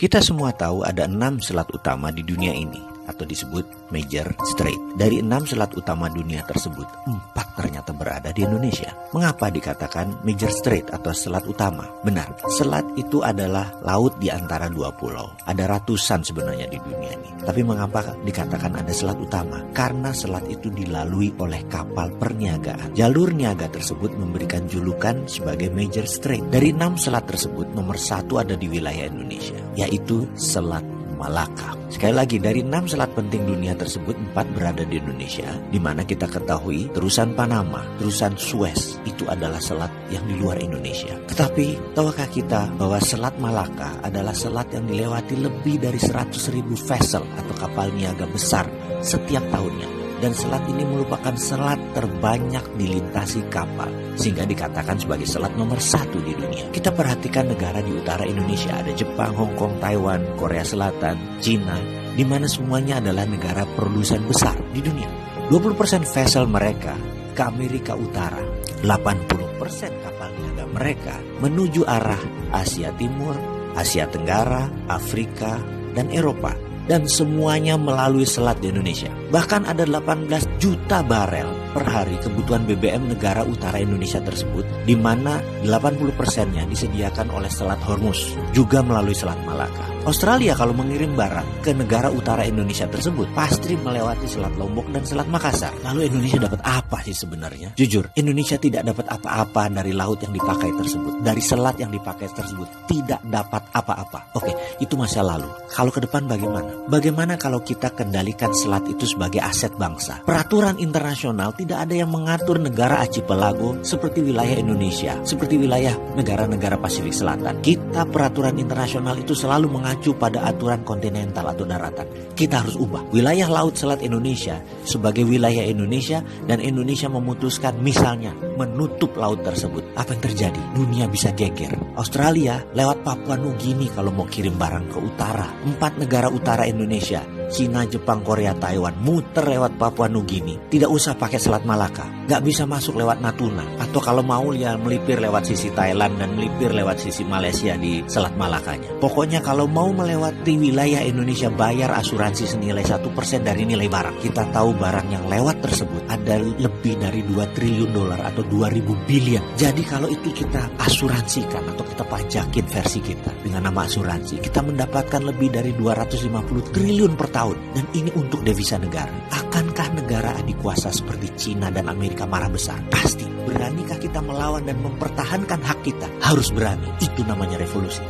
Kita semua tahu ada 6 selat utama di dunia ini, atau disebut Major Strait. Dari 6 selat utama dunia tersebut, 4 ternyata berada di Indonesia. Mengapa dikatakan Major Strait atau selat utama? Benar, selat itu adalah laut di antara 2 pulau. Ada ratusan sebenarnya di dunia ini. Tapi mengapa dikatakan ada selat utama? Karena selat itu dilalui oleh kapal perniagaan. Jalur niaga tersebut memberikan julukan sebagai Major Strait. Dari 6 selat tersebut, nomor 1 ada di wilayah Indonesia, yaitu Selat Malaka. Sekali lagi, dari 6 selat penting dunia tersebut, 4 berada di Indonesia, di mana kita ketahui terusan Panama, terusan Suez itu adalah selat yang di luar Indonesia. Tetapi tahukah kita bahwa Selat Malaka adalah selat yang dilewati lebih dari 100.000 vessel atau kapal niaga besar setiap tahunnya. Dan selat ini merupakan selat terbanyak dilintasi kapal, sehingga dikatakan sebagai selat nomor 1 di dunia. Kita perhatikan negara di utara Indonesia, ada Jepang, Hong Kong, Taiwan, Korea Selatan, Cina, di mana semuanya adalah negara produsen besar di dunia. 20% vessel mereka ke Amerika Utara, 80% kapal niaga mereka menuju arah Asia Timur, Asia Tenggara, Afrika, dan Eropa. Dan semuanya melalui selat di Indonesia. Bahkan ada 18 juta barel per hari kebutuhan BBM negara utara Indonesia tersebut, di mana 80%-nya disediakan oleh Selat Hormuz, juga melalui Selat Malaka. Australia kalau mengirim barang ke negara utara Indonesia tersebut, pasti melewati Selat Lombok dan Selat Makassar. Lalu Indonesia dapat apa sih sebenarnya? Jujur, Indonesia tidak dapat apa-apa dari laut yang dipakai tersebut, dari selat yang dipakai tersebut, tidak dapat apa-apa. Oke, itu masa lalu. Kalau ke depan bagaimana? Bagaimana kalau kita kendalikan selat itu sebagai aset bangsa? Peraturan internasional tidak ada yang mengatur negara archipelago seperti wilayah Indonesia, seperti wilayah negara-negara Pasifik Selatan. Kita peraturan internasional itu selalu mengacu pada aturan kontinental atau daratan. Kita harus ubah wilayah laut selat Indonesia sebagai wilayah Indonesia, dan Indonesia memutuskan misalnya menutup laut tersebut. Apa yang terjadi? Dunia bisa geger. Australia lewat Papua Nugini kalau mau kirim barang ke utara. 4 negara utara Indonesia, Cina, Jepang, Korea, Taiwan, muter lewat Papua Nugini. Tidak usah pakai Selat Malaka. Gak bisa masuk lewat Natuna. Atau kalau mau ya melipir lewat sisi Thailand dan melipir lewat sisi Malaysia di Selat Malakanya. Pokoknya kalau mau melewati wilayah Indonesia, bayar asuransi senilai 1% dari nilai barang. Kita tahu barang yang lewat tersebut ada lebih dari 2 triliun dolar atau 2.000 billion. Jadi kalau itu kita asuransikan atau kita pajakin versi kita dengan nama asuransi, kita mendapatkan lebih dari 250 triliun per tahun. Dan ini untuk devisa negara. Akankah negara adik kuasa seperti Cina dan Amerika marah besar? Pasti. Beranikah kita melawan dan mempertahankan hak kita? Harus berani. Itu namanya revolusi.